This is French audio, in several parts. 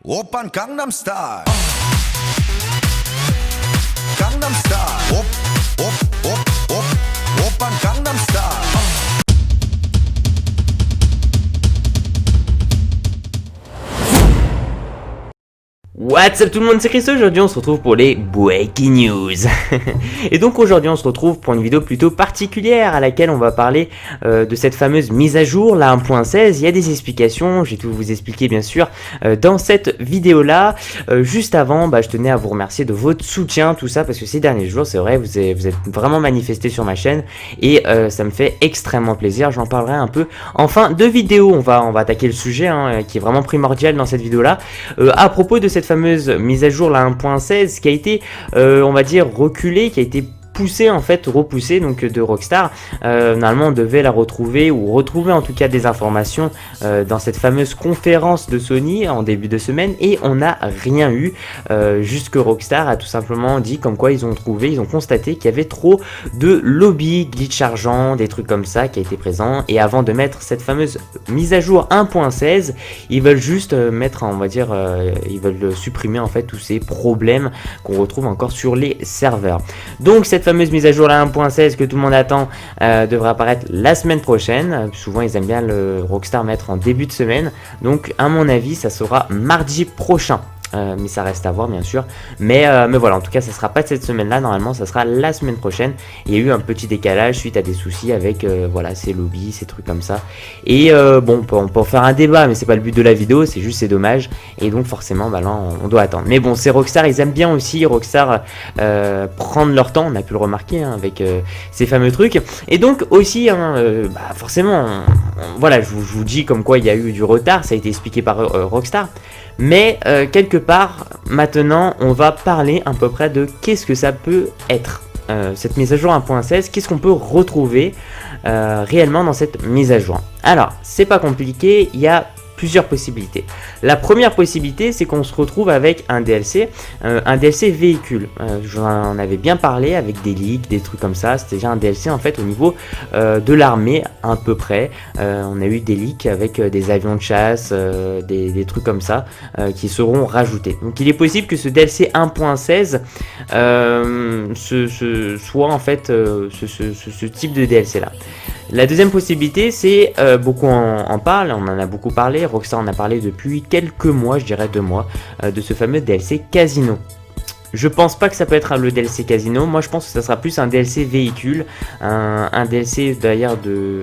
Oppan Gangnam Style. Gangnam Style. Oppan Gangnam Style. What's up tout le monde, c'est Chris. Aujourd'hui on se retrouve pour les Breaking News. Et donc aujourd'hui on se retrouve pour une vidéo plutôt particulière à laquelle on va parler de cette fameuse mise à jour, la 1.16. Il y a des explications, je vais tout vous expliquer bien sûr dans cette vidéo là. Juste avant, je tenais à vous remercier de votre soutien, tout ça, parce que ces derniers jours, c'est vrai, vous êtes vraiment manifesté sur ma chaîne et ça me fait extrêmement plaisir. J'en parlerai un peu en fin de vidéo. On va attaquer le sujet qui est vraiment primordial dans cette vidéo là, à propos de cette fameuse mise à jour, la 1.16, qui a été, on va dire, reculée, qui a été repoussée donc de Rockstar. Normalement on devait la retrouver, ou retrouver en tout cas des informations dans cette fameuse conférence de Sony en début de semaine, et on n'a rien eu, juste que Rockstar a tout simplement dit comme quoi ils ont constaté qu'il y avait trop de lobby, glitch argent, des trucs comme ça qui a été présent, et avant de mettre cette fameuse mise à jour 1.16, ils veulent juste mettre, on va dire, ils veulent supprimer en fait tous ces problèmes qu'on retrouve encore sur les serveurs. Donc cette fameuse mise à jour la 1.16 que tout le monde attend devrait apparaître la semaine prochaine. Souvent ils aiment bien le Rockstar mettre en début de semaine, donc à mon avis ça sera mardi prochain. Mais ça reste à voir bien sûr, mais voilà, en tout cas ça sera pas cette semaine là, normalement ça sera la semaine prochaine. Il y a eu un petit décalage suite à des soucis avec voilà, ces lobbies, ces trucs comme ça, et bon, on peut en faire un débat, mais c'est pas le but de la vidéo, c'est juste, c'est dommage, et donc forcément là on doit attendre. Mais bon, c'est Rockstar, ils aiment bien aussi prendre leur temps, on a pu le remarquer avec ces fameux trucs, et donc aussi forcément voilà, je vous dis comme quoi il y a eu du retard, ça a été expliqué par Rockstar. Mais quelque part, maintenant, on va parler à peu près de qu'est-ce que ça peut être. Cette mise à jour 1.16, qu'est-ce qu'on peut retrouver réellement dans cette mise à jour. Alors, c'est pas compliqué, il y a plusieurs possibilités. La première possibilité, c'est qu'on se retrouve avec un DLC véhicule. J'en avais bien parlé avec des leaks, des trucs comme ça. C'était déjà un DLC en fait au niveau de l'armée à peu près. On a eu des leaks avec des avions de chasse, des trucs comme ça qui seront rajoutés. Donc il est possible que ce DLC 1.16 soit en fait ce type de DLC là. La deuxième possibilité, c'est, beaucoup en parlent, on en a beaucoup parlé, Rockstar en a parlé depuis quelques mois, je dirais 2 mois, de ce fameux DLC Casino. Je pense pas que ça peut être le DLC Casino, moi je pense que ça sera plus un DLC véhicule, un DLC d'ailleurs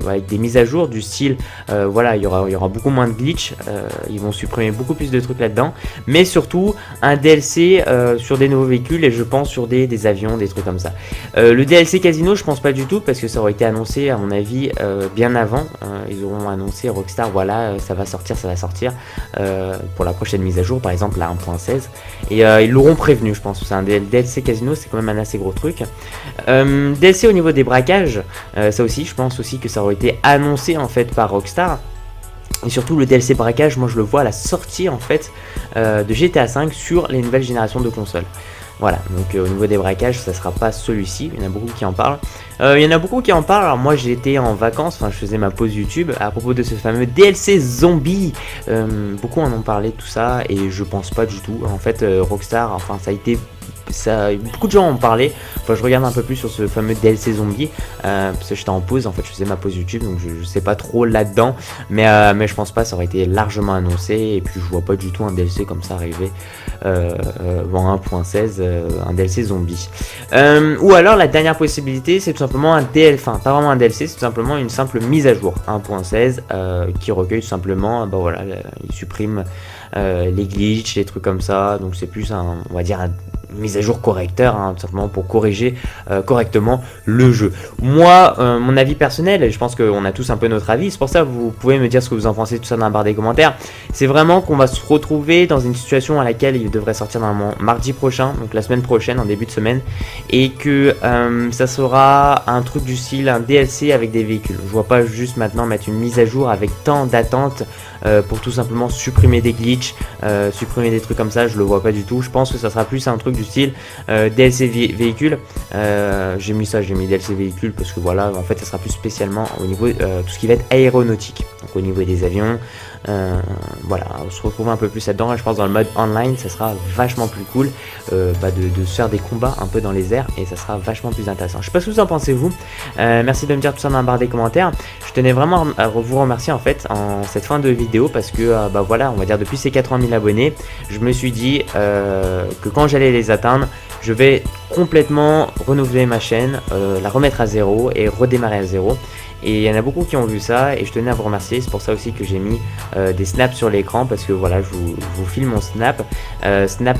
avec des mises à jour du style, voilà, il y aura beaucoup moins de glitch, ils vont supprimer beaucoup plus de trucs là-dedans, mais surtout un DLC sur des nouveaux véhicules, et je pense sur des avions, des trucs comme ça. Le DLC Casino, je pense pas du tout, parce que ça aurait été annoncé à mon avis bien avant. Ils auront annoncé, Rockstar, voilà, ça va sortir pour la prochaine mise à jour, par exemple la 1.16, et ils l'auront prévenu, je pense. C'est un DLC Casino, c'est quand même un assez gros truc. DLC au niveau des braquages, ça aussi, je pense aussi que ça aurait été annoncé en fait par Rockstar. Et surtout le DLC braquage, moi je le vois à la sortie en fait de GTA V sur les nouvelles générations de consoles. Voilà, donc au niveau des braquages, ça sera pas celui-ci, il y en a beaucoup qui en parlent. Alors moi j'étais en vacances, je faisais ma pause YouTube à propos de ce fameux DLC zombie. Beaucoup en ont parlé, tout ça, et je pense pas du tout. En fait, Rockstar, beaucoup de gens en ont parlé. Je regarde un peu plus sur ce fameux DLC zombie, parce que j'étais en pause, en fait je faisais ma pause YouTube, donc je sais pas trop là-dedans, mais je pense pas, ça aurait été largement annoncé, et puis je vois pas du tout un DLC comme ça arriver en 1.16, un DLC zombie. Ou alors la dernière possibilité, c'est tout simplement un DLC, enfin pas vraiment un DLC, c'est tout simplement une simple mise à jour 1.16 qui recueille tout simplement, voilà, il supprime les glitches, les trucs comme ça, donc c'est plus on va dire mise à jour correcteur, tout simplement pour corriger correctement le jeu. Moi, mon avis personnel, et je pense qu'on a tous un peu notre avis, c'est pour ça que vous pouvez me dire ce que vous en pensez, tout ça dans la barre des commentaires, c'est vraiment qu'on va se retrouver dans une situation à laquelle il devrait sortir normalement mardi prochain, donc la semaine prochaine, en début de semaine, et que ça sera un truc du style un DLC avec des véhicules. Je vois pas juste maintenant mettre une mise à jour avec tant d'attente pour tout simplement supprimer des glitches, supprimer des trucs comme ça, je le vois pas du tout. Je pense que ça sera plus un truc du style DLC véhicule. J'ai mis DLC véhicule parce que voilà, en fait ça sera plus spécialement au niveau tout ce qui va être aéronautique, donc au niveau des avions, Voilà, on se retrouve un peu plus là-dedans. Je pense dans le mode online, ça sera vachement plus cool de se faire des combats un peu dans les airs et ça sera vachement plus intéressant. Je sais pas ce que vous en pensez vous. Merci de me dire tout ça dans la barre des commentaires. Je tenais vraiment à vous remercier en fait en cette fin de vidéo parce que voilà, on va dire depuis ces 80 000 abonnés, je me suis dit que quand j'allais les atteindre, je vais complètement renouveler ma chaîne, la remettre à zéro et redémarrer à zéro. Et il y en a beaucoup qui ont vu ça et je tenais à vous remercier. C'est pour ça aussi que j'ai mis des snaps sur l'écran parce que voilà, je vous filme mon snap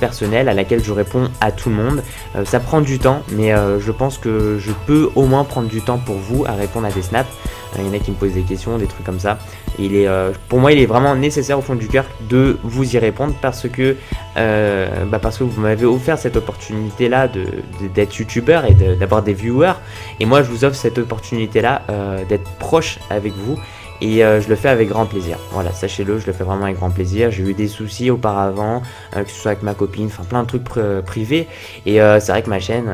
personnel à laquelle je réponds à tout le monde. Ça prend du temps, mais je pense que je peux au moins prendre du temps pour vous à répondre à des snaps. Il y en a qui me posent des questions, des trucs comme ça. Pour moi, il est vraiment nécessaire au fond du cœur de vous y répondre parce que vous m'avez offert cette opportunité-là d'être youtubeur et d'avoir des viewers. Et moi, je vous offre cette opportunité-là d'être proche avec vous. Et je le fais avec grand plaisir. Voilà, sachez-le, je le fais vraiment avec grand plaisir. J'ai eu des soucis auparavant, que ce soit avec ma copine, enfin plein de trucs privés. Et c'est vrai que ma chaîne,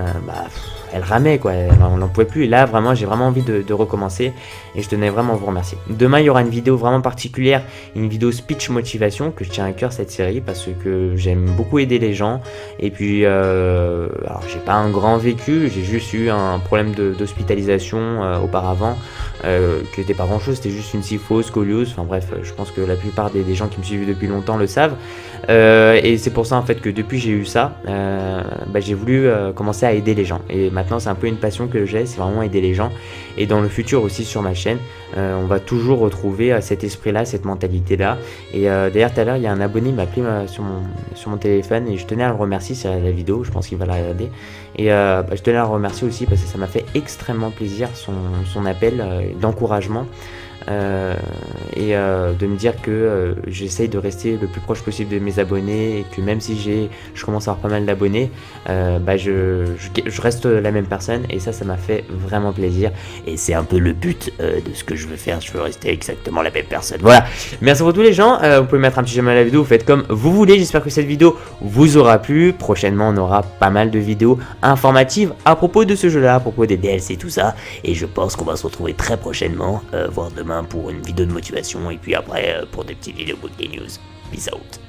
elle ramait quoi, on n'en pouvait plus. Et là, vraiment, j'ai vraiment envie de recommencer. Et je tenais vraiment à vous remercier. Demain, il y aura une vidéo vraiment particulière, une vidéo speech motivation que je tiens à cœur cette série parce que j'aime beaucoup aider les gens. Et puis, alors j'ai pas un grand vécu, j'ai juste eu un problème d'hospitalisation auparavant. Qui n'était pas grand chose, c'était juste une syphose, scoliose, enfin bref, je pense que la plupart des gens qui me suivent depuis longtemps le savent. Et c'est pour ça en fait que depuis j'ai eu ça, j'ai voulu commencer à aider les gens. Et maintenant c'est un peu une passion que j'ai, c'est vraiment aider les gens. Et dans le futur aussi sur ma chaîne, on va toujours retrouver cet esprit-là, cette mentalité-là. Et d'ailleurs tout à l'heure il y a un abonné qui m'a appelé sur mon téléphone et je tenais à le remercier sur la vidéo, je pense qu'il va la regarder. Et je tenais à le remercier aussi parce que ça m'a fait extrêmement plaisir son appel d'encouragement et de me dire que j'essaye de rester le plus proche possible de mes abonnés et que même si je commence à avoir pas mal d'abonnés, je reste la même personne et ça m'a fait vraiment plaisir et c'est un peu le but de ce que je veux faire, je veux rester exactement la même personne. Voilà, merci pour tous les gens, vous pouvez mettre un petit j'aime à la vidéo, vous faites comme vous voulez, j'espère que cette vidéo vous aura plu. Prochainement on aura pas mal de vidéos informatives à propos de ce jeu là, à propos des DLC et tout ça, et je pense qu'on va se retrouver très prochainement, voire demain pour une vidéo de motivation et puis après pour des petites vidéos Book News. Peace out.